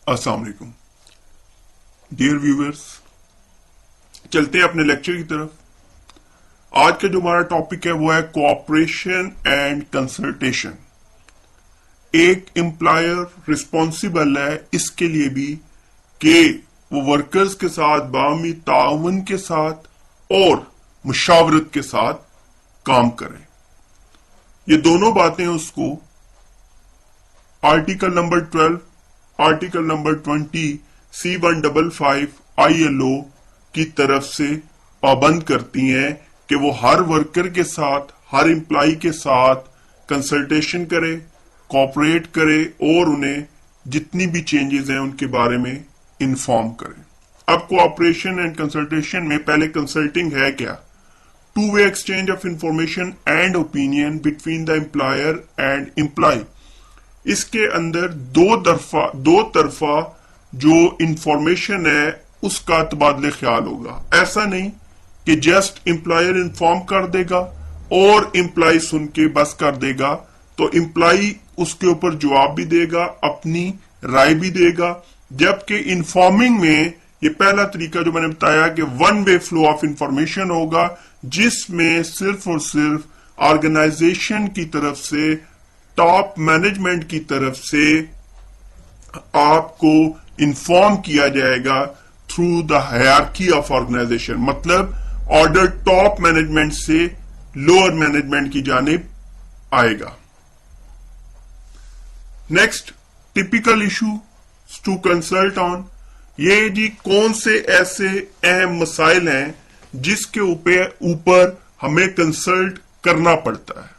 अस्सलाम वालेकुम dear viewers, चलते हैं अपने लेक्चर की तरफ। आज का जो हमारा टॉपिक है वो है कोऑपरेशन एंड कंसल्टेशन। एक एम्प्लॉयर रिस्पॉन्सिबल है इसके लिए भी कि वो वर्कर्स के साथ बाहमी ताउन के साथ और मुशावरत के साथ काम करे। ये दोनों बातें उसको article number 12, article number 20 C155 ILO की तरफ से पाबंद करती हैं कि वो हर वर्कर के साथ, हर एम्प्लॉय के साथ कंसल्टेशन करे, कोऑपरेट करे और उन्हें जितनी भी चेंजेस हैं उनके बारे में इन्फॉर्म करे। अब कोऑपरेशन एंड कंसल्टेशन में पहले कंसल्टिंग है क्या? Two way exchange of information and opinion between the employer and employee. इसके अंदर दो तरफा जो इंफॉर्मेशन है उसका तबादले ख्याल होगा। ऐसा नहीं कि जस्ट एम्प्लॉयर इन्फॉर्म कर देगा और एम्प्लॉय सुन के बस कर देगा, तो एम्प्लॉय उसके ऊपर जवाब भी देगा, अपनी राय भी देगा। जबकि इन्फॉर्मिंग में ये पहला तरीका जो मैंने बताया कि one way flow of information होगा, जिसमें सिर्फ और सिर्फ ऑर्गेनाइजेशन की तरफ से, टॉप मैनेजमेंट की तरफ से आपको इन्फॉर्म किया जाएगा through the hierarchy of organisation. मतलब ऑर्डर टॉप मैनेजमेंट से लोअर मैनेजमेंट की जानिब आएगा। Next, typical issue to consult on. ये जी कौन से ऐसे अहम मसाइल हैं जिसके ऊपर हमें कंसल्ट करना पड़ता है,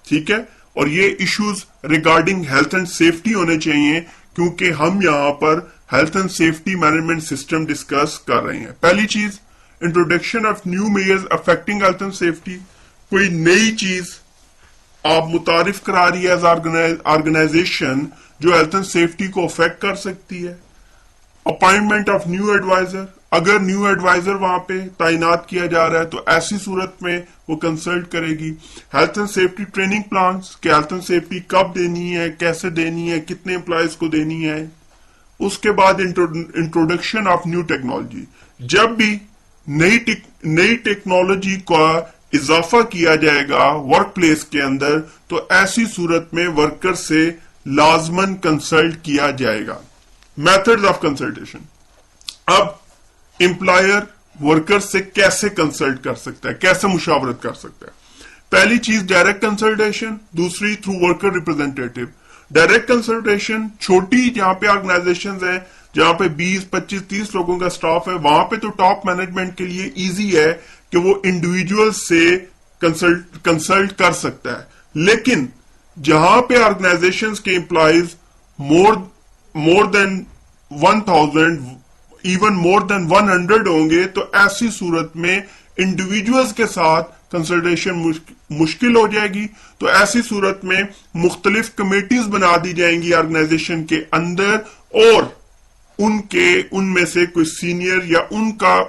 ठीक है। और ये issues regarding health and safety होने चाहिए, क्योंकि हम यहां पर health and safety management system discuss कर रहे हैं। पहली चीज, introduction of new measures affecting health and safety. कोई नई चीज आप मुतारिफ करा रही है एज ऑर्गेनाइजेशन जो हेल्थ एंड सेफ्टी को अफेक्ट कर सकती है। Appointment of new adviser. अगर न्यू एडवाइजर वहां पे तैनात किया जा रहा है तो ऐसी सूरत में वो कंसल्ट करेगी। Health and safety training plans, कि हेल्थ एंड सेफ्टी कब देनी है, कैसे देनी है, कितने एम्प्लॉयज को देनी है। उसके बाद इंट्रोडक्शन ऑफ न्यू टेक्नोलॉजी। जब भी नई टेक्नोलॉजी का इजाफा किया जाएगा वर्क प्लेस के अंदर, तो ऐसी सूरत में वर्कर से लाजमन कंसल्ट किया जाएगा। Methods of consultation. अब एम्प्लॉयर वर्कर से कैसे कंसल्ट कर सकता है, कैसे मुशावरत कर सकता है? पहली चीज डायरेक्ट कंसल्टेशन, दूसरी through worker representative. Direct consultation छोटी जहां पे ऑर्गेनाइजेशंस हैं, जहां पे 20, 25, 30 लोगों का स्टाफ है, वहां पे तो टॉप मैनेजमेंट के लिए इजी है कि वो इंडिविजुअल से कंसल्ट कर सकता है। लेकिन जहां पे ऑर्गेनाइजेशंस के employees more than 1000, even more than 100 होंगे, तो ऐसी सूरत में इंडिविजुअल्स के साथ कंसल्टेशन मुश्किल हो जाएगी। तो ऐसी सूरत में मुख्तलिफ कमेटीज बना दी जाएंगी ऑर्गेनाइजेशन के अंदर, और उनमें से कोई सीनियर या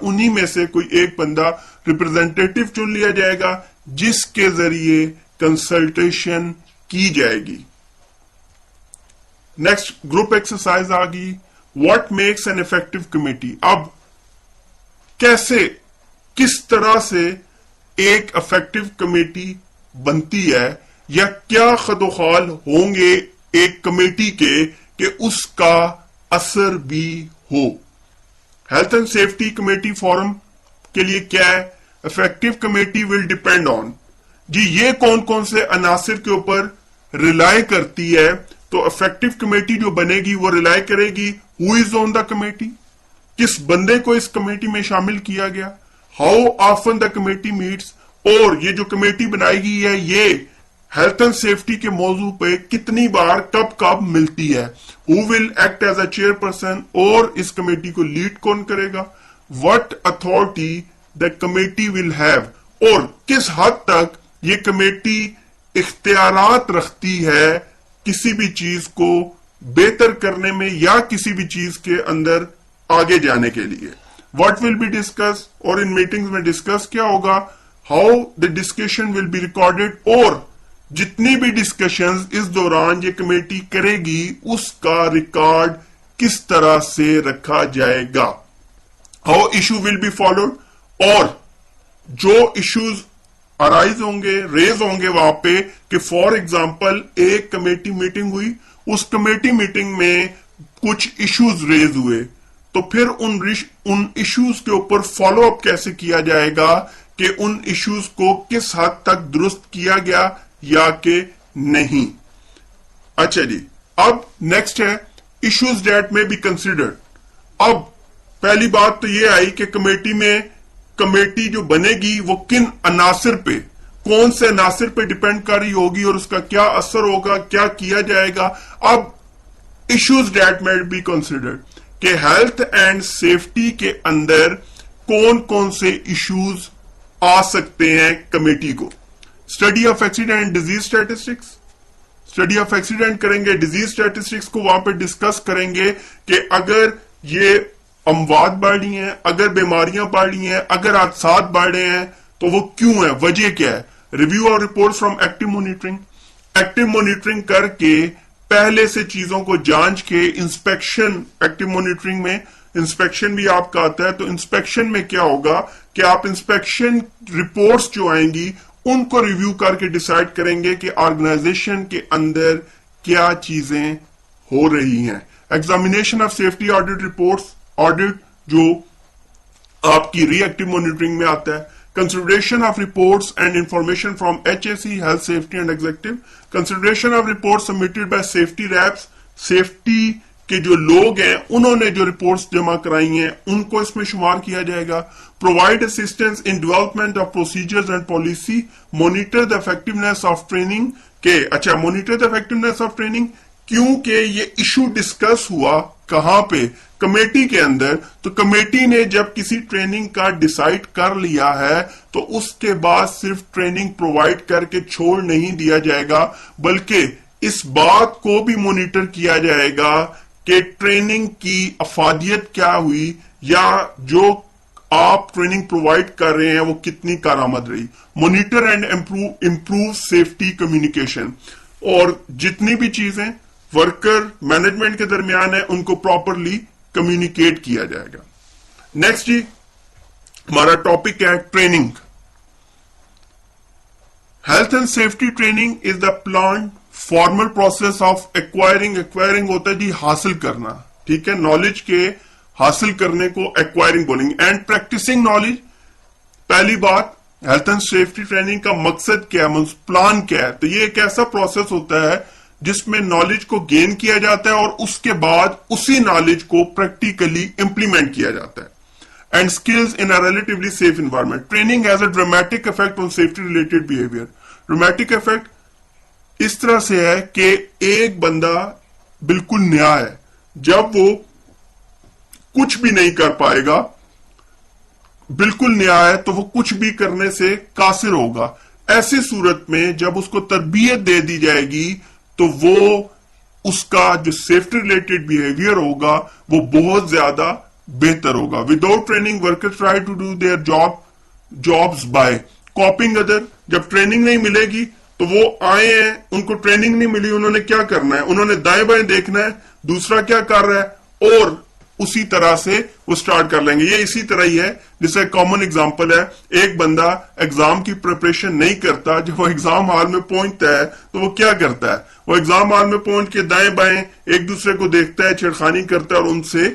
उन्हीं में से कोई एक बंदा रिप्रेजेंटेटिव चुन लिया जाएगा, जिसके जरिए कंसल्टेशन की जाएगी। नेक्स्ट, ग्रुप एक्सरसाइज आ गई। What makes an effective committee. अब किस तरह से एक इफेक्टिव कमेटी बनती है, या क्या खदोखाल होंगे एक कमेटी के कि उसका असर भी हो। Health and safety committee forum के लिए क्या है? Effective committee will depend on, जी ये कौन कौन से अनासिर के ऊपर रिलाई करती है। तो इफेक्टिव कमेटी जो बनेगी वो रिलाई करेगी who is on the committee, किस बंदे को इस कमेटी में शामिल किया गया, how often the committee meets, और ये जो कमेटी बनाई गई है ये हेल्थ एंड सेफ्टी के मौजू पे कितनी बार कब कब मिलती है, who will act as a chairperson, और इस कमेटी को लीड कौन करेगा, what authority the committee will have, और किस हद तक ये कमेटी इख्तियारात रखती है किसी भी चीज को बेहतर करने में या किसी भी चीज के अंदर आगे जाने के लिए। व्हाट विल बी डिस्कस, और इन मीटिंग्स में डिस्कस क्या होगा, how the discussion will be recorded, और जितनी भी डिस्कशंस इस दौरान ये कमेटी करेगी उसका रिकॉर्ड किस तरह से रखा जाएगा, how issue will be followed, और जो इश्यूज अराइज होंगे, रेज होंगे वहां पे कि फॉर एग्जांपल एक कमेटी मीटिंग हुई, उस कमेटी मीटिंग में कुछ इश्यूज रेज हुए, तो फिर उन इश्यूज के ऊपर फॉलो अप कैसे किया जाएगा कि उन इश्यूज को किस हद तक दुरुस्त किया गया या कि नहीं। अच्छा जी, अब नेक्स्ट है इश्यूज दैट में बी कंसिडर्ड। अब पहली बात तो ये आई कि कमेटी जो बनेगी वो किन अनासिर पे, कौन से अनासिर पे डिपेंड कर रही होगी और उसका क्या असर होगा, क्या किया जाएगा। अब इश्यूज दैट में बी कंसिडर्ड कि हेल्थ एंड सेफ्टी के अंदर कौन कौन से इश्यूज आ सकते हैं कमेटी को। Study of accident and disease statistics, study of accident करेंगे, डिजीज स्टैटिस्टिक्स को वहां पे डिस्कस करेंगे कि अगर ये अमवात बढ़ रही हैं, अगर बीमारियां बढ़ रही हैं, अगर हादसात बढ़ रहे हैं तो वो क्यों है, वजह क्या है। रिव्यू और report from active monitoring, active monitoring करके पहले से चीजों को जांच के इंस्पेक्शन, एक्टिव मॉनिटरिंग में इंस्पेक्शन भी आपका आता है, तो इंस्पेक्शन में क्या होगा कि आप इंस्पेक्शन रिपोर्ट्स जो आएंगी उनको रिव्यू करके डिसाइड करेंगे कि ऑर्गेनाइजेशन के अंदर क्या चीजें हो रही हैं। Examination of safety audit reports, audit जो आपकी रिएक्टिव मॉनिटरिंग में आता है। Consideration of reports and information from HSE, health safety and executive, consideration of report submitted by safety reps, safety के जो लोग हैं उन्होंने जो रिपोर्ट्स जमा कराई हैं उनको इसमें शुमार किया जाएगा। Provide assistance in development of procedures and policy, monitor the effectiveness of training के, अच्छा monitor the effectiveness of training, क्योंकि ये इशू डिस्कस हुआ कहां पे, कमेटी के अंदर, तो कमेटी ने जब किसी ट्रेनिंग का डिसाइड कर लिया है तो उसके बाद सिर्फ ट्रेनिंग प्रोवाइड करके छोड़ नहीं दिया जाएगा, बल्कि इस बात को भी मॉनिटर किया जाएगा कि ट्रेनिंग की अफादियत क्या हुई या जो आप ट्रेनिंग प्रोवाइड कर रहे हैं वो कितनी कारआमद रही। Monitor and improve safety communication, और जितनी भी चीजें वर्कर मैनेजमेंट के दरमियान है उनको प्रॉपरली कम्युनिकेट किया जाएगा। नेक्स्ट जी हमारा टॉपिक है training. Health and safety training is the plan formal process of acquiring होता है जी हासिल करना, ठीक है, नॉलेज के हासिल करने को एक्वायरिंग बोलेंगे। एंड प्रैक्टिसिंग नॉलेज, पहली बात हेल्थ एंड सेफ्टी ट्रेनिंग का मकसद क्या है, प्लान क्या है, तो ये एक ऐसा प्रोसेस होता है जिसमें नॉलेज को गेन किया जाता है और उसके बाद उसी नॉलेज को प्रैक्टिकली इंप्लीमेंट किया जाता है। And skills in a relatively safe environment, training has a dramatic effect on safety related behaviour. Dramatic effect इस तरह से है कि एक बंदा बिल्कुल नया है, जब वो कुछ भी नहीं कर पाएगा, बिल्कुल नया है, तो वो कुछ भी करने से कासिर होगा। ऐसी सूरत में जब उसको तरबियत दे दी जाएगी तो वो उसका जो सेफ्टी रिलेटेड बिहेवियर होगा वो बहुत ज्यादा बेहतर होगा। Without training workers try to do their jobs by copying other, जब ट्रेनिंग नहीं मिलेगी तो वो आए हैं, उनको ट्रेनिंग नहीं मिली, उन्होंने क्या करना है, उन्होंने दाएं बाएं देखना है दूसरा क्या कर रहा है और उसी तरह से वो स्टार्ट कर लेंगे। ये इसी तरह ही है, जैसे कॉमन एग्जांपल है, एक बंदा एग्जाम की प्रिपरेशन नहीं करता, जब वो एग्जाम हॉल में पहुंचता है तो वो क्या करता है, वो एग्जाम हॉल में पहुंच के दाएं बाएं एक दूसरे को देखता है, छेड़खानी करता है और उनसे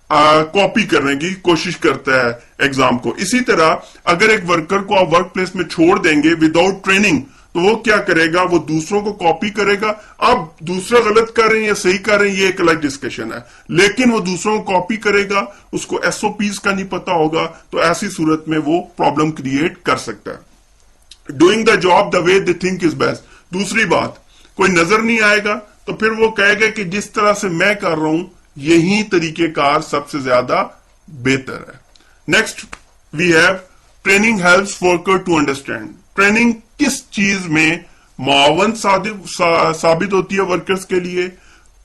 कॉपी करने की कोशिश करता है एग्जाम को। इसी तरह अगर एक वर्कर को आप वर्क प्लेस में छोड़ देंगे विदाउट ट्रेनिंग तो वो क्या करेगा, वो दूसरों को कॉपी करेगा। अब दूसरा गलत कर रहे हैं या सही कर रहे हैं ये एक अलग डिस्कशन है, लेकिन वो दूसरों को कॉपी करेगा, उसको SOPs का नहीं पता होगा, तो ऐसी सूरत में वो प्रॉब्लम क्रिएट कर सकता है। Doing the job the way they think is best, दूसरी बात कोई नजर नहीं आएगा तो फिर वो कहेगा कि जिस तरह से मैं कर रहा हूं यही तरीकेकार सबसे ज्यादा बेहतर है। Next we have training helps worker to understand, training किस चीज में मुआवन साबित होती है वर्कर्स के लिए,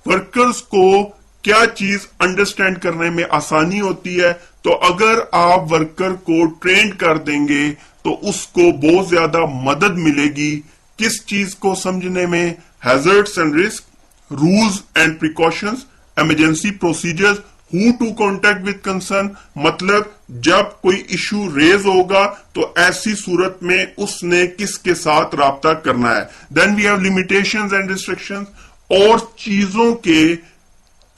वर्कर्स को क्या चीज अंडरस्टैंड करने में आसानी होती है। तो अगर आप वर्कर को ट्रेन कर देंगे तो उसको बहुत ज्यादा मदद मिलेगी किस चीज को समझने में, hazards and risk, rules and precautions emergency procedures, who to contact with concern, मतलब जब कोई इशू रेज होगा तो ऐसी सूरत में उसने किसके साथ राब्ता करना है. Then we have limitations and restrictions, और चीजों के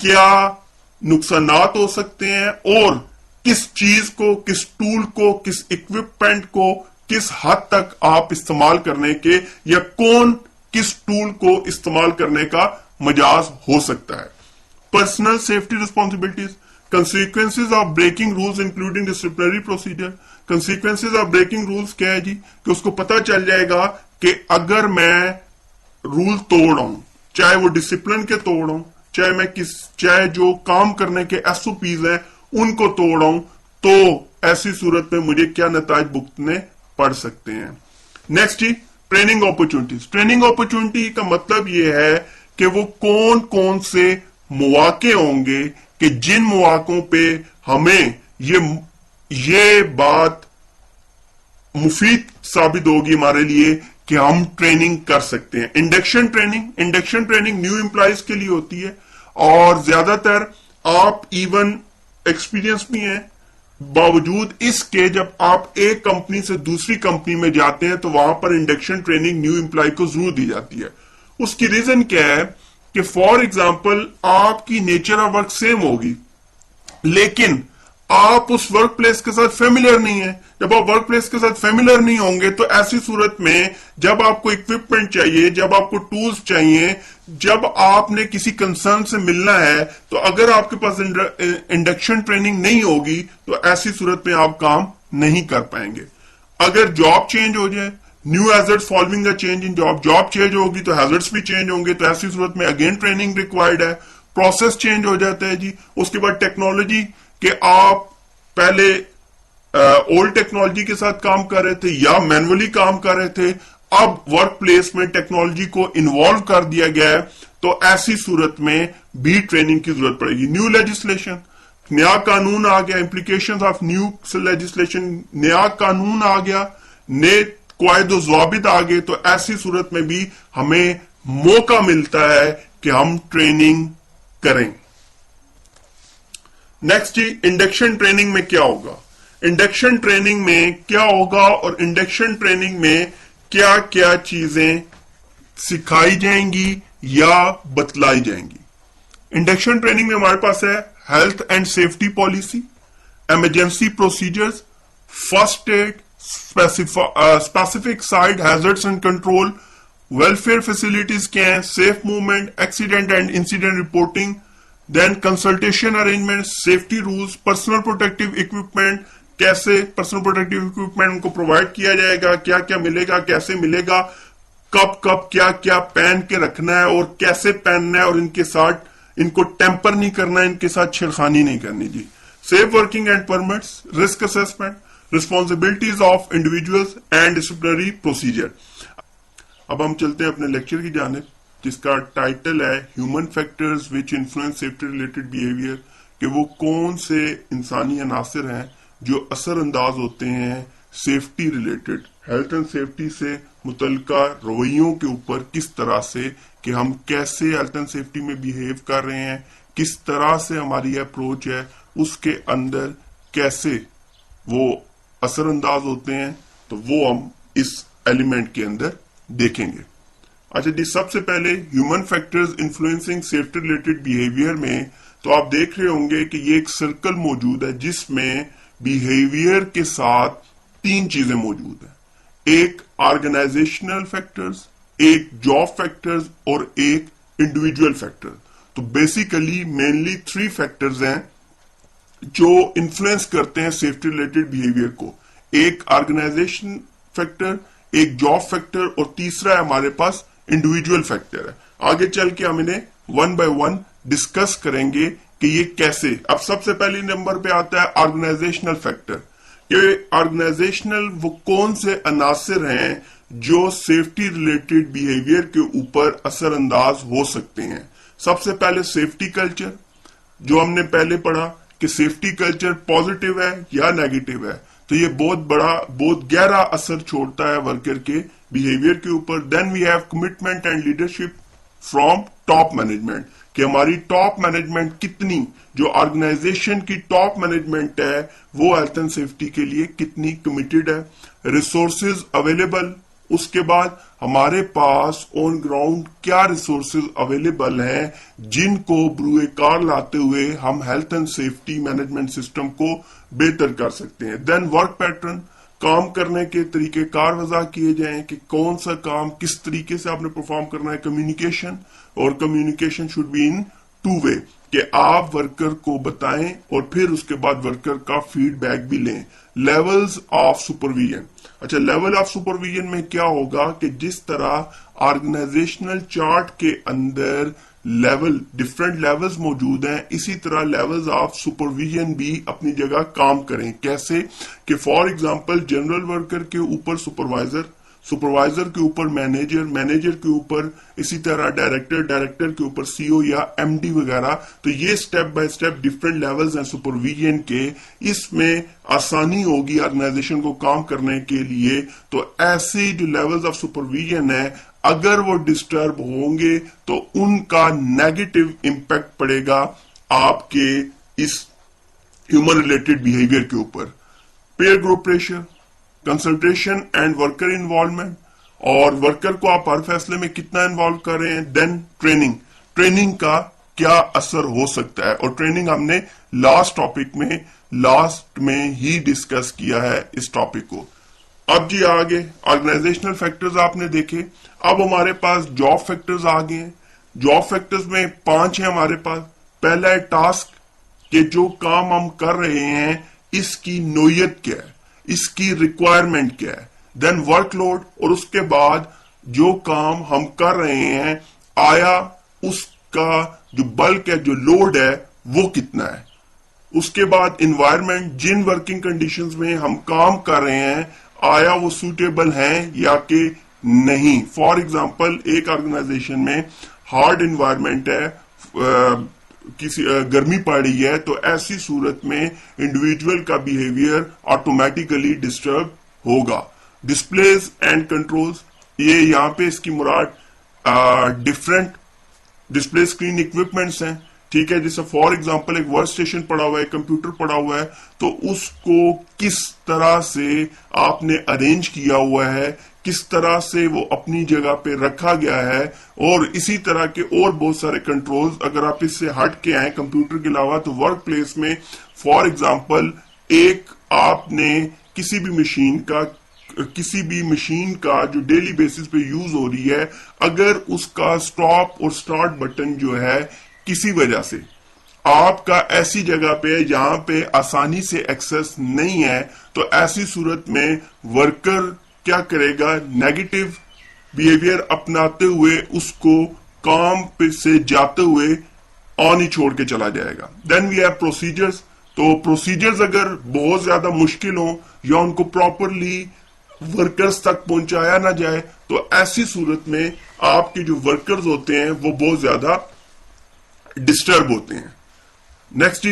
क्या नुकसानात हो सकते हैं और किस चीज को, किस टूल को, किस इक्विपमेंट को किस हद तक आप इस्तेमाल करने के, या कौन किस टूल को इस्तेमाल करने का मजाज हो सकता है. Personal safety responsibilities, consequences of breaking rules including disciplinary procedure. Consequences of breaking rules क्या है जी, कि उसको पता चल जाएगा कि अगर मैं रूल तोड़ रहा हूं, चाहे वो डिसिप्लिन के तोड़ रहा हूं, चाहे जो काम करने के एसओपीज हैं उनको तोड़ रहा हूं, तो ऐसी सूरत में मुझे क्या नताज भुगतने पड़ सकते हैं. नेक्स्ट जी, ट्रेनिंग अपॉर्चुनिटीज. ट्रेनिंग अपॉर्चुनिटी का मतलब यह है कि वो कौन कौन से मौके होंगे कि जिन मौकों पे हमें ये बात मुफीद साबित होगी हमारे लिए कि हम ट्रेनिंग कर सकते हैं. इंडक्शन ट्रेनिंग न्यू एम्प्लॉइज के लिए होती है, और ज्यादातर आप इवन एक्सपीरियंस भी हैं, बावजूद इसके जब आप एक कंपनी से दूसरी कंपनी में जाते हैं तो वहां पर इंडक्शन ट्रेनिंग न्यू एम्प्लॉय को जरूर दी जाती है. उसकी रीजन क्या है कि फॉर एग्जांपल आपकी नेचर ऑफ वर्क सेम होगी, लेकिन आप उस वर्क प्लेस के साथ फेमिलियर नहीं है. जब आप वर्क प्लेस के साथ फेमिलियर नहीं होंगे तो ऐसी सूरत में जब आपको इक्विपमेंट चाहिए, जब आपको टूल्स चाहिए, जब आपने किसी कंसर्न से मिलना है, तो अगर आपके पास इंडक्शन ट्रेनिंग नहीं होगी तो ऐसी सूरत में आप काम नहीं कर पाएंगे. अगर जॉब चेंज हो जाए, new hazards following a change in job change होगी तो हैजर्ड्स भी चेंज होंगे, तो ऐसी सूरत में अगेन ट्रेनिंग रिक्वायर्ड है. प्रोसेस चेंज हो जाता है जी. उसके बाद टेक्नोलॉजी, कि आप पहले ओल्ड टेक्नोलॉजी के साथ काम कर रहे थे या मैनुअली काम कर रहे थे, अब वर्क प्लेस में टेक्नोलॉजी को इन्वॉल्व कर दिया गया है, तो ऐसी सूरत में भी ट्रेनिंग की जरूरत पड़ेगी. न्यू लेजिस्लेशन, नया कानून आ गया, इंप्लीकेशंस ऑफ न्यू लेजिस्लेशन, नया कानून आ गया, नए कायदे ज़वाबित आ गए, तो ऐसी सूरत में भी हमें मौका मिलता है कि हम ट्रेनिंग करें. नेक्स्ट जी, इंडक्शन ट्रेनिंग में क्या होगा. इंडक्शन ट्रेनिंग में क्या होगा और इंडक्शन ट्रेनिंग में क्या क्या चीजें सिखाई जाएंगी या बतलाई जाएंगी. इंडक्शन ट्रेनिंग में हमारे पास है health and safety policy, emergency procedures, first aid, specific site hazards and control, welfare facilities क्या है, safe movement, accident and incident reporting, then consultation arrangement, safety rules, personal protective equipment, कैसे personal protective equipment उनको provide किया जाएगा, क्या क्या मिलेगा, कैसे मिलेगा, कब कब क्या क्या पहन के रखना है और कैसे पहनना है, और इनके साथ इनको टेम्पर नहीं करना है, इनके साथ छेड़खानी नहीं करनी जी. Safe working and permits, risk assessment, responsibilities of individuals and disciplinary procedure. अब हम चलते हैं अपने लेक्चर की जानिब, जिसका टाइटल है human factors which influence safety related behaviour, कि वो कौन से इंसानी अनासर हैं जो असर अंदाज होते हैं safety related, health and safety से मुतल्लिका रवैयों के ऊपर, किस तरह से कि हम कैसे हेल्थ एंड सेफ्टी में बिहेव कर रहे हैं, किस तरह से हमारी अप्रोच है, उसके अंदर कैसे वो असर अंदाज होते हैं, तो वो हम इस एलिमेंट के अंदर देखेंगे. अच्छा जी, सबसे पहले human factors influencing safety related behaviour में तो आप देख रहे होंगे कि ये एक सर्कल मौजूद है जिसमें बिहेवियर के साथ तीन चीजें मौजूद हैं. एक ऑर्गेनाइजेशनल फैक्टर्स, एक जॉब फैक्टर्स और एक इंडिविजुअल फैक्टर. तो बेसिकली मेनली थ्री फैक्टर्स हैं जो इन्फ्लुएंस करते हैं सेफ्टी रिलेटेड बिहेवियर को. एक ऑर्गेनाइजेशन फैक्टर, एक जॉब फैक्टर और तीसरा है हमारे पास इंडिविजुअल फैक्टर है. आगे चल के हम इन्हें वन बाय वन डिस्कस करेंगे कि ये कैसे. अब सबसे पहले नंबर पे आता है ऑर्गेनाइजेशनल फैक्टर. ये ऑर्गेनाइजेशनल वो कौन से अनासर हैं जो सेफ्टी रिलेटेड बिहेवियर के ऊपर असर अंदाज हो सकते हैं. सबसे पहले सेफ्टी कल्चर, जो हमने पहले पढ़ा कि सेफ्टी कल्चर पॉजिटिव है या नेगेटिव है, तो ये बहुत गहरा असर छोड़ता है वर्कर के बिहेवियर के ऊपर. Then we have commitment and leadership, from top management, कि हमारी टॉप मैनेजमेंट कितनी, जो ऑर्गेनाइजेशन की टॉप मैनेजमेंट है वो हेल्थ एंड सेफ्टी के लिए कितनी कमिटेड है, रिसोर्सेज अवेलेबल, उसके बाद हमारे पास ऑन ग्राउंड क्या रिसोर्सेज अवेलेबल हैं जिनको ब्रुए कार लाते हुए हम health and safety management system को बेहतर कर सकते हैं। देन वर्क पैटर्न, काम करने के तरीके कार वजह किए जाएं कि कौन सा काम किस तरीके से आपने परफॉर्म करना है। कम्युनिकेशन, और communication should be in two way, कि आप वर्कर को बताएं और फिर उसके बाद वर्कर का फीडबैक भी लें। लेवल्स ऑफ सुपरविजन, अच्छा लेवल ऑफ सुपरविजन में क्या होगा कि जिस तरह ऑर्गेनाइजेशनल चार्ट के अंदर लेवल, डिफरेंट लेवल्स मौजूद हैं, इसी तरह लेवल्स ऑफ सुपरविजन भी अपनी जगह काम करें। कैसे कि फॉर एग्जांपल जनरल वर्कर के ऊपर सुपरवाइजर, सुपरवाइजर के ऊपर मैनेजर, मैनेजर के ऊपर इसी तरह डायरेक्टर, डायरेक्टर के ऊपर सीईओ या एमडी वगैरह। तो ये step by step different levels हैं सुपरविजन के, इसमें आसानी होगी ऑर्गेनाइजेशन को काम करने के लिए। तो ऐसे जो लेवल्स ऑफ सुपरविजन है अगर वो डिस्टर्ब होंगे तो उनका नेगेटिव इंपैक्ट पड़ेगा आपके इस ह्यूमन रिलेटेड बिहेवियर के ऊपर। Pair group pressure, consultation and worker involvement, और वर्कर को आप हर फैसले में कितना इन्वॉल्व कर रहे हैं। देन ट्रेनिंग, ट्रेनिंग का क्या असर हो सकता है, और ट्रेनिंग हमने लास्ट टॉपिक में लास्ट में ही डिस्कस किया है इस टॉपिक को। अब जी आगे ऑर्गेनाइजेशनल फैक्टर्स आपने देखे, अब हमारे पास जॉब फैक्टर्स आ गए हैं। जॉब फैक्टर्स में 5 है हमारे पास। पहला है टास्क, कि जो काम हम कर रहे हैं इसकी नोयत क्या है, इसकी रिक्वायरमेंट क्या है। देन वर्कलोड, और उसके बाद जो काम हम कर रहे हैं आया उसका जो बल्क है, जो लोड है वो कितना है। उसके बाद इन्वायरमेंट, जिन वर्किंग कंडीशंस में हम काम कर रहे हैं आया वो सूटेबल हैं या कि नहीं। फॉर एग्जांपल एक ऑर्गेनाइजेशन में हार्ड इन्वायरमेंट है, किसी गर्मी पड़ रही है, तो ऐसी सूरत में इंडिविजुअल का बिहेवियर ऑटोमेटिकली डिस्टर्ब होगा। डिस्प्लेज एंड कंट्रोल्स, ये यहां पे इसकी मुराद डिफरेंट डिस्प्ले स्क्रीन इक्विपमेंट्स हैं, ठीक है। जैसे फॉर एग्जांपल एक वर्क स्टेशन पड़ा हुआ है, कंप्यूटर पड़ा हुआ है, तो उसको किस तरह से आपने अरेंज किया हुआ है, किस तरह से वो अपनी जगह पे रखा गया है, और इसी तरह के और बहुत सारे कंट्रोल्स अगर आप इससे हट के आए कंप्यूटर के अलावा, तो वर्क प्लेस में फॉर एग्जांपल एक आपने किसी भी मशीन का जो डेली बेसिस पे यूज हो रही है, अगर उसका स्टॉप और स्टार्ट बटन जो है किसी वजह से आपका ऐसी जगह पे जहां पे आसानी से एक्सेस नहीं है, तो ऐसी सूरत में वर्कर क्या करेगा, नेगेटिव बिहेवियर अपनाते हुए उसको काम पे से जाते हुए ऑन ही छोड़ के चला जाएगा। देन वी हैव प्रोसीजर्स, तो प्रोसीजर्स अगर बहुत ज्यादा मुश्किल हो या उनको प्रॉपरली वर्कर्स तक पहुंचाया ना जाए, तो ऐसी सूरत में आपके जो वर्कर्स होते हैं वो बहुत ज्यादा डिस्टर्ब होते हैं। Next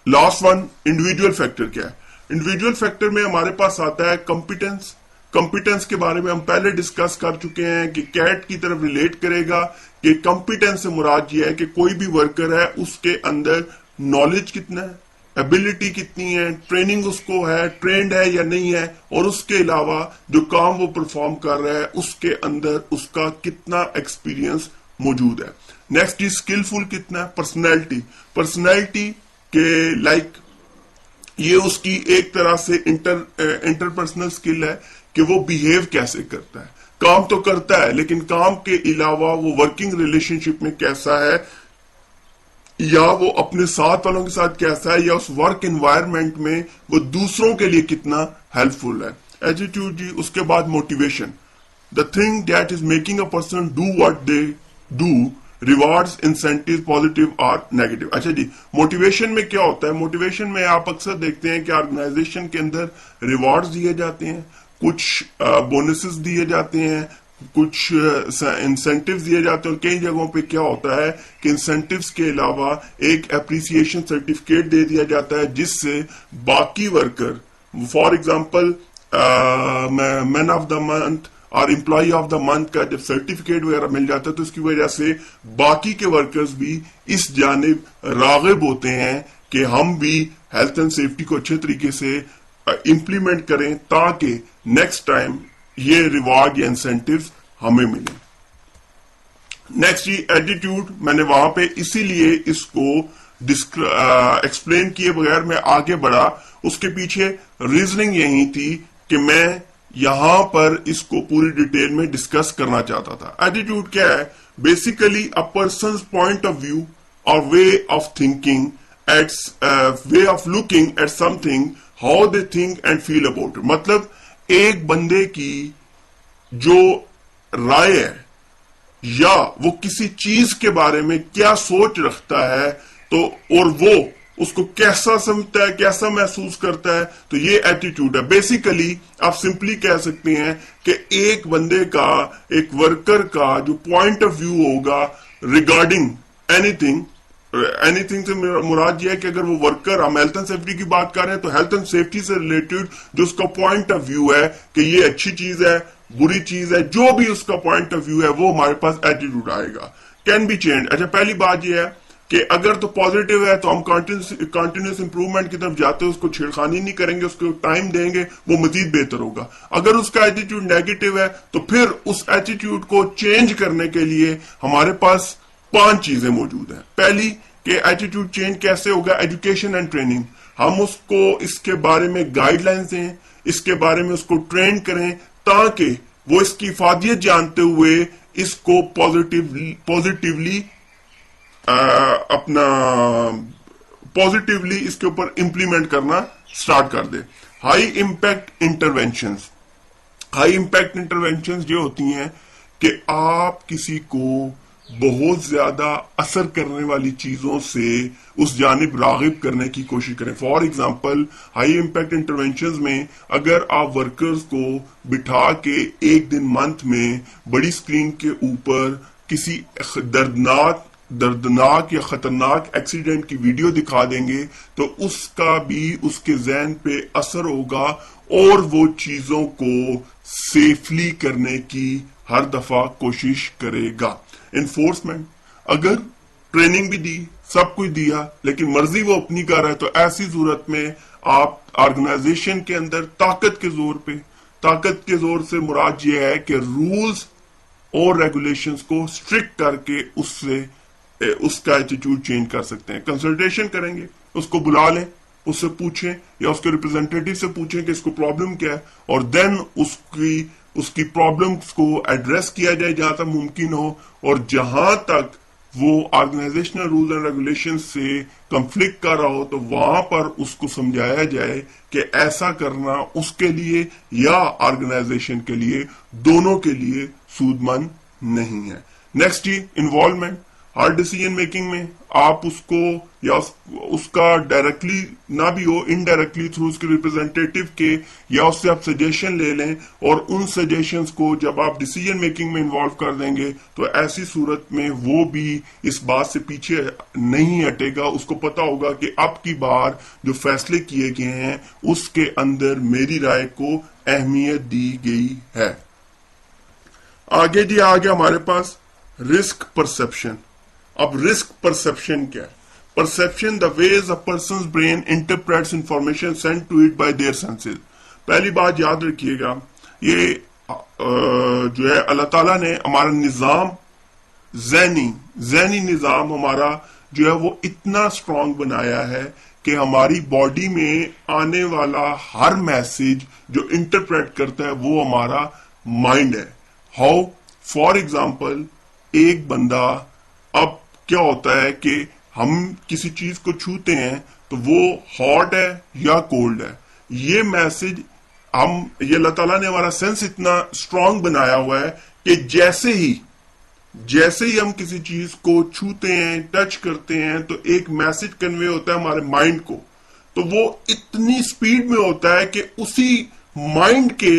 last one, individual factor क्या है। इंडिविजुअल फैक्टर में हमारे पास आता है कॉम्पिटेंस। कॉम्पिटेंस के बारे में हम पहले डिस्कस कर चुके हैं कि कैट की तरफ रिलेट करेगा कि कॉम्पिटेंस से मुराद ये है कि कोई भी वर्कर है उसके अंदर नॉलेज कितना है, एबिलिटी कितनी है, ट्रेनिंग उसको है, ट्रेंड है या नहीं है, और उसके अलावा जो काम वो परफॉर्म कर रहा है उसके अंदर उसका कितना एक्सपीरियंस मौजूद है। नेक्स्ट इज स्किलफुल कितना है, पर्सनैलिटी के लाइक ये उसकी एक तरह से इंटरपर्सनल स्किल है कि वो बिहेव कैसे करता है। काम तो करता है लेकिन काम के अलावा वो वर्किंग रिलेशनशिप में कैसा है, या वो अपने साथ वालों के साथ कैसा है, या उस वर्क एनवायरनमेंट में वो दूसरों के लिए कितना हेल्पफुल है। एटीट्यूड जी, उसके बाद motivation, the thing that is making a person do what they do, rewards, incentive, positive और नेगेटिव। अच्छा जी, मोटिवेशन में क्या होता है, मोटिवेशन में आप अक्सर देखते हैं कि ऑर्गेनाइजेशन के अंदर रिवार्ड्स दिए जाते हैं, कुछ बोनसेस दिए जाते हैं, कुछ इंसेंटिव्स दिए जाते हैं, और कई जगहों पे क्या होता है कि इंसेंटिव्स के अलावा एक एप्रिसिएशन सर्टिफिकेट दे दिया जाता है जिससे बाकी worker, for example man of the month اور امپلائی آف دا منتھ کا جب سرٹیفکیٹ وغیرہ مل جاتا ہے تو اس کی وجہ سے باقی کے ورکرز بھی اس جانب راغب ہوتے ہیں کہ ہم بھی ہیلتھ اینڈ سیفٹی کو اچھے طریقے سے امپلیمنٹ کریں تاکہ نیکسٹ ٹائم یہ ریوارڈ یا انسینٹیوز ہمیں ملیں. نیکسٹ جی ایٹیٹیوڈ. میں نے وہاں پہ اسی لیے اس کو ایکسپلین کیے بغیر میں آگے بڑھا. اس کے پیچھے ریزننگ یہی تھی کہ میں یہاں پر اس کو پوری ڈیٹیل میں ڈسکس کرنا چاہتا تھا. ایٹیٹیوڈ کیا ہے؟ Basically a person's point of view اور way of thinking way of looking at something how they think and feel about. مطلب ایک بندے کی جو رائے ہے یا وہ کسی چیز کے بارے میں کیا سوچ رکھتا ہے تو اور وہ اس کو کیسا سمجھتا ہے، کیسا محسوس کرتا ہے، تو یہ ایٹیٹیوڈ ہے. بیسیکلی آپ سمپلی کہہ سکتے ہیں کہ ایک بندے کا، ایک ورکر کا جو پوائنٹ آف ویو ہوگا ریگارڈنگ اینی تھنگ سے مراد یہ ہے کہ اگر وہ ورکر، ہم ہیلتھ اینڈ سیفٹی کی بات کر رہے ہیں تو ہیلتھ اینڈ سیفٹی سے ریلیٹڈ جو اس کا پوائنٹ آف ویو ہے کہ یہ اچھی چیز ہے، بری چیز ہے، جو بھی اس کا پوائنٹ آف ویو ہے وہ ہمارے پاس ایٹیٹیوڈ آئے گا. Can be change. اچھا پہلی بات یہ ہے کہ اگر تو پازیٹیو ہے تو ہم کنٹینیوس امپروومنٹ کی طرف جاتے ہیں، اس کو چھیڑخانی نہیں کریں گے، اس کو ٹائم دیں گے، وہ مزید بہتر ہوگا. اگر اس کا ایٹیٹیوڈ نیگیٹو ہے تو پھر اس ایٹیٹیوڈ کو چینج کرنے کے لیے ہمارے پاس 5 چیزیں موجود ہیں. پہلی کہ ایٹیٹیوڈ چینج کیسے ہوگا؟ Education and training. ہم اس کو اس کے بارے میں گائیڈ لائنز دیں، اس کے بارے میں اس کو ٹرین کریں تاکہ وہ اس کی افادیت جانتے ہوئے اس کو پازیٹیولی اس کے اوپر امپلیمنٹ کرنا سٹارٹ کر دے. High impact interventions. High impact interventions یہ ہوتی ہیں کہ آپ کسی کو بہت زیادہ اثر کرنے والی چیزوں سے اس جانب راغب کرنے کی کوشش کریں. For example high impact interventions میں اگر آپ ورکرز کو بٹھا کے ایک دن منتھ میں بڑی سکرین کے اوپر کسی دردناک یا خطرناک ایکسیڈنٹ کی ویڈیو دکھا دیں گے تو اس کا بھی اس کے ذہن پہ اثر ہوگا اور وہ چیزوں کو سیفلی کرنے کی ہر دفعہ کوشش کرے گا. انفورسمنٹ. اگر ٹریننگ بھی دی، سب کچھ دیا، لیکن مرضی وہ اپنی کر رہا ہے تو ایسی صورت میں آپ آرگنائزیشن کے اندر طاقت کے زور سے مراد یہ ہے کہ رولز اور ریگولیشنز کو اسٹرکٹ کر کے اس کا ایٹیٹیوڈ چینج کر سکتے ہیں. کنسلٹیشن کریں گے، اس کو بلا لیں، اس سے پوچھیں یا اس کے ریپرزینٹیٹیو سے پوچھیں کہ اس کو پرابلم کیا ہے اور دین اس کی پرابلمز کو ایڈریس کیا جائے جہاں تک ممکن ہو، اور جہاں تک وہ آرگنائزیشنل رولز اینڈ ریگولیشن سے کنفلکٹ کر رہا ہو تو وہاں پر اس کو سمجھایا جائے کہ ایسا کرنا اس کے لیے یا آرگنائزیشن کے لیے، دونوں کے لیے سود مند نہیں ہے. نیکسٹ جی انوالومنٹ. ہر ڈیسیجن میکنگ میں آپ اس کو یا اس کا ڈائریکٹلی نہ بھی ہو، انڈائریکٹلی تھرو اس کے ریپرزینٹیٹیو کے یا اس سے آپ سجیشن لے لیں اور ان سجیشنز کو جب آپ ڈیسیجن میکنگ میں انوالو کر دیں گے تو ایسی صورت میں وہ بھی اس بات سے پیچھے نہیں ہٹے گا. اس کو پتا ہوگا کہ اب کی بار جو فیصلے کیے گئے ہیں اس کے اندر میری رائے کو اہمیت دی گئی ہے. آگے جی آگے ہمارے پاس رسک پرسپشن. اب رسک پرسپشن کیا ہے؟ Perception the ways a person's brain interprets information sent to it by their senses. پہلی بات یاد رکھیے گا، یہ جو ہے اللہ تعالیٰ نے ہمارا نظام، ذہنی نظام ہمارا جو ہے وہ اتنا اسٹرانگ بنایا ہے کہ ہماری باڈی میں آنے والا ہر میسج جو انٹرپریٹ کرتا ہے وہ ہمارا مائنڈ ہے. ہاؤ؟ فار ایگزامپل ایک بندہ، اب کیا ہوتا ہے کہ ہم کسی چیز کو چھوتے ہیں تو وہ ہاٹ ہے یا کولڈ ہے، یہ میسج یہ اللہ تعالیٰ نے ہمارا سینس اتنا اسٹرانگ بنایا ہوا ہے کہ جیسے ہی ہم کسی چیز کو چھوتے ہیں، ٹچ کرتے ہیں تو ایک میسج کنوے ہوتا ہے ہمارے مائنڈ کو، تو وہ اتنی سپیڈ میں ہوتا ہے کہ اسی مائنڈ کے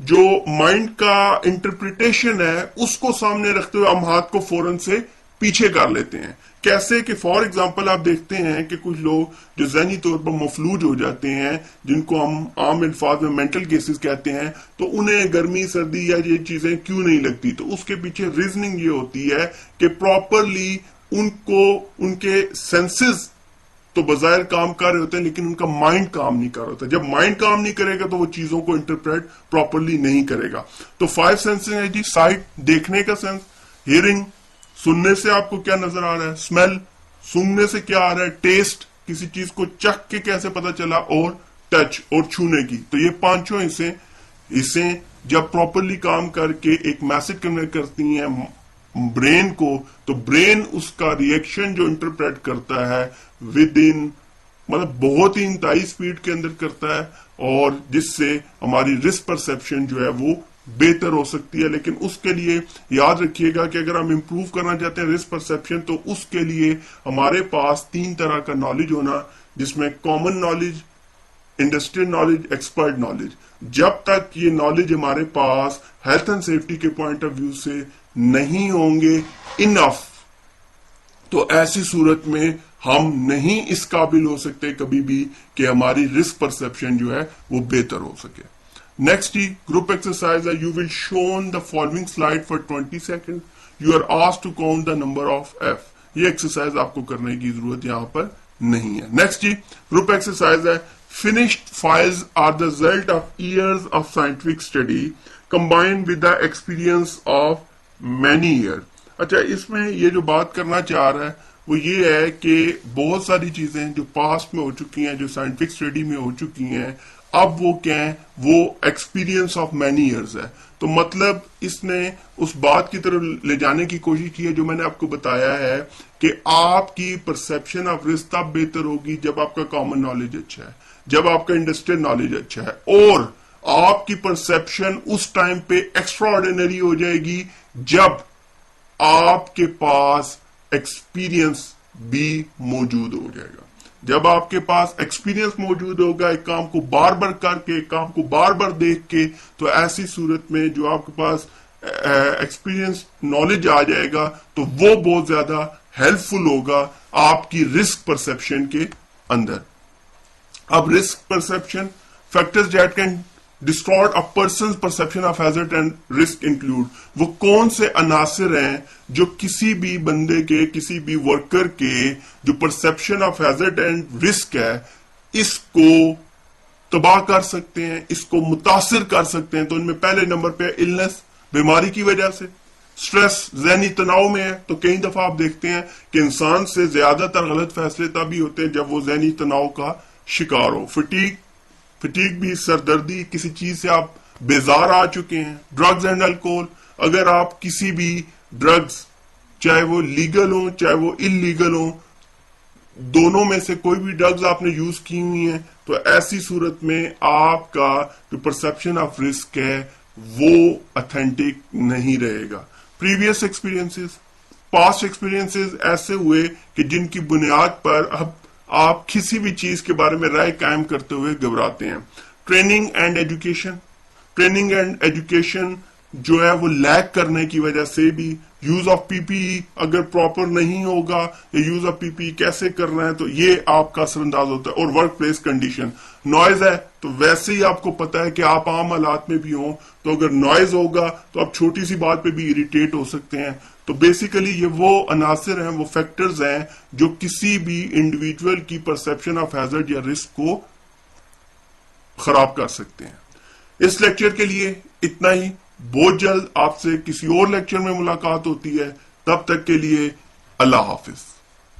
جو مائنڈ کا انٹرپریٹیشن ہے اس کو سامنے رکھتے ہوئے ہم ہاتھ کو فوراً سے پیچھے کر لیتے ہیں کیسے کہ فار ایگزامپل آپ دیکھتے ہیں کہ کچھ لوگ جو ذہنی طور پر مفلوج ہو جاتے ہیں، جن کو ہم عام الفاظ میں مینٹل کیسز کہتے ہیں، تو انہیں گرمی سردی یا یہ چیزیں کیوں نہیں لگتی؟ تو اس کے پیچھے ریزننگ یہ ہوتی ہے کہ پراپرلی ان کو ان کے سینسز تو بظاہر کام کر رہے ہوتے ہیں، لیکن ان کا مائنڈ کام نہیں کر رہا ہوتا. جب مائنڈ کام نہیں کرے گا تو وہ چیزوں کو انٹرپریٹ پراپرلی نہیں کرے گا. تو 5 سینسز ہیں جی. سائٹ، دیکھنے کا سینس. ہیئرنگ، سننے سے آپ کو کیا نظر آ رہا ہے. اسمیل، سونگنے سے کیا آ رہا ہے. ٹیسٹ، کسی چیز کو چکھ کے کیسے پتا چلا. اور ٹچ اور چھونے کی. تو یہ پانچوں حصے جب پراپرلی کام کر کے ایک میسج کنوے کرتی ہیں برین کو، تو برین اس کا ریئیکشن جو انٹرپریٹ کرتا ہے ود ان مطلب بہت ہی انتہائی سپیڈ کے اندر کرتا ہے، اور جس سے ہماری رسک پرسپشن جو ہے وہ بہتر ہو سکتی ہے. لیکن اس کے لیے یاد رکھیے گا کہ اگر ہم امپروو کرنا چاہتے ہیں رسک پرسپشن، تو اس کے لیے ہمارے پاس 3 طرح کا نالج ہونا، جس میں common knowledge, industrial knowledge, expert knowledge. جب تک یہ نالج ہمارے پاس ہیلتھ اینڈ سیفٹی کے پوائنٹ آف ویو سے نہیں ہوں گے انف، تو ایسی صورت میں ہم نہیں اس قابل ہو سکتے کبھی بھی کہ ہماری رسک پرسپشن جو ہے وہ بہتر ہو سکے. نیکسٹ جی گروپ ایکسرسائز ہے. You will shown the following slide for 20 second. You are asked to count the number of F. یہ ایکسرسائز آپ کو کرنے کی ضرورت یہاں پر نہیں ہے. نیکسٹ جی گروپ ایکسرسائز ہے. Finished files are the result of years of scientific study combined with the experience of many years. اچھا، اس میں یہ جو بات کرنا چاہ رہا ہے وہ یہ ہے کہ بہت ساری چیزیں جو پاسٹ میں ہو چکی ہیں، جو سائنٹفک اسٹڈی میں ہو چکی ہیں، اب وہ کیا ہیں؟ وہ ایکسپیرینس آف مینی ایئرز ہے. تو مطلب اس نے اس بات کی طرف لے جانے کی کوشش کی ہے جو میں نے آپ کو بتایا ہے کہ آپ کی پرسپشن آف رسک تب بہتر ہوگی جب آپ کا کامن نالج اچھا ہے، جب آپ کا انڈسٹریل نالج اچھا ہے، اور آپ کی پرسپشن اس ٹائم پہ ایکسٹرا آرڈینری ہو جائے گی جب آپ کے پاس ایکسپیرینس بھی موجود ہو جائے گا. جب آپ کے پاس ایکسپیرینس موجود ہوگا ایک کام کو بار بار کر کے، ایک کام کو بار بار دیکھ کے، تو ایسی صورت میں جو آپ کے پاس ایکسپیرینس نالج آ جائے گا تو وہ بہت زیادہ ہیلپ فل ہوگا آپ کی رسک پرسپشن کے اندر. اب risk perception factors that can distort a person's perception of hazard and risk include. وہ کون سے عناصر ہیں جو کسی بھی بندے کے، کسی بھی ورکر کے جو perception of hazard and risk ہے اس کو تباہ کر سکتے ہیں، اس کو متاثر کر سکتے ہیں. تو ان میں پہلے نمبر پہ النس، بیماری کی وجہ سے. سٹریس، ذہنی تناؤ میں ہے تو کئی دفعہ آپ دیکھتے ہیں کہ انسان سے زیادہ تر غلط فیصلے تبھی ہوتے ہیں جب وہ ذہنی تناؤ کا شکار ہو. فٹیگ بھی، سردردی، کسی چیز سے آپ بیزار آ چکے ہیں. ڈرگز اینڈ الکوہول، اگر آپ کسی بھی ڈرگز چاہے وہ لیگل ہوں چاہے وہ انلیگل ہوں، دونوں میں سے کوئی بھی ڈرگز آپ نے یوز کی ہوئی ہیں، تو ایسی صورت میں آپ کا جو پرسپشن آف رسک ہے وہ اتھینٹک نہیں رہے گا. پریویس ایکسپیرینسز، پاسٹ ایکسپیرینسز ایسے ہوئے کہ جن کی بنیاد پر اب آپ کسی بھی چیز کے بارے میں رائے قائم کرتے ہوئے گھبراتے ہیں. ٹریننگ اینڈ ایجوکیشن جو ہے وہ لیک کرنے کی وجہ سے بھی. یوز آف پی پی ای اگر پراپر نہیں ہوگا، یا یوز آف پی پی ای کیسے کرنا ہے، تو یہ آپ کا اثر انداز ہوتا ہے. اور ورک پلیس کنڈیشن، نوائز ہے تو ویسے ہی آپ کو پتا ہے کہ آپ عام حالات میں بھی ہوں تو اگر نوائز ہوگا تو آپ چھوٹی سی بات پہ بھی اریٹیٹ ہو سکتے ہیں. تو بیسیکلی یہ وہ عناصر ہیں، وہ فیکٹرز ہیں جو کسی بھی انڈیویجول کی پرسپشن آف ہیزارڈ یا رسک کو خراب کر سکتے ہیں. اس لیکچر کے لیے اتنا ہی. بہت جلد آپ سے کسی اور لیکچر میں ملاقات ہوتی ہے. تب تک کے لیے اللہ حافظ.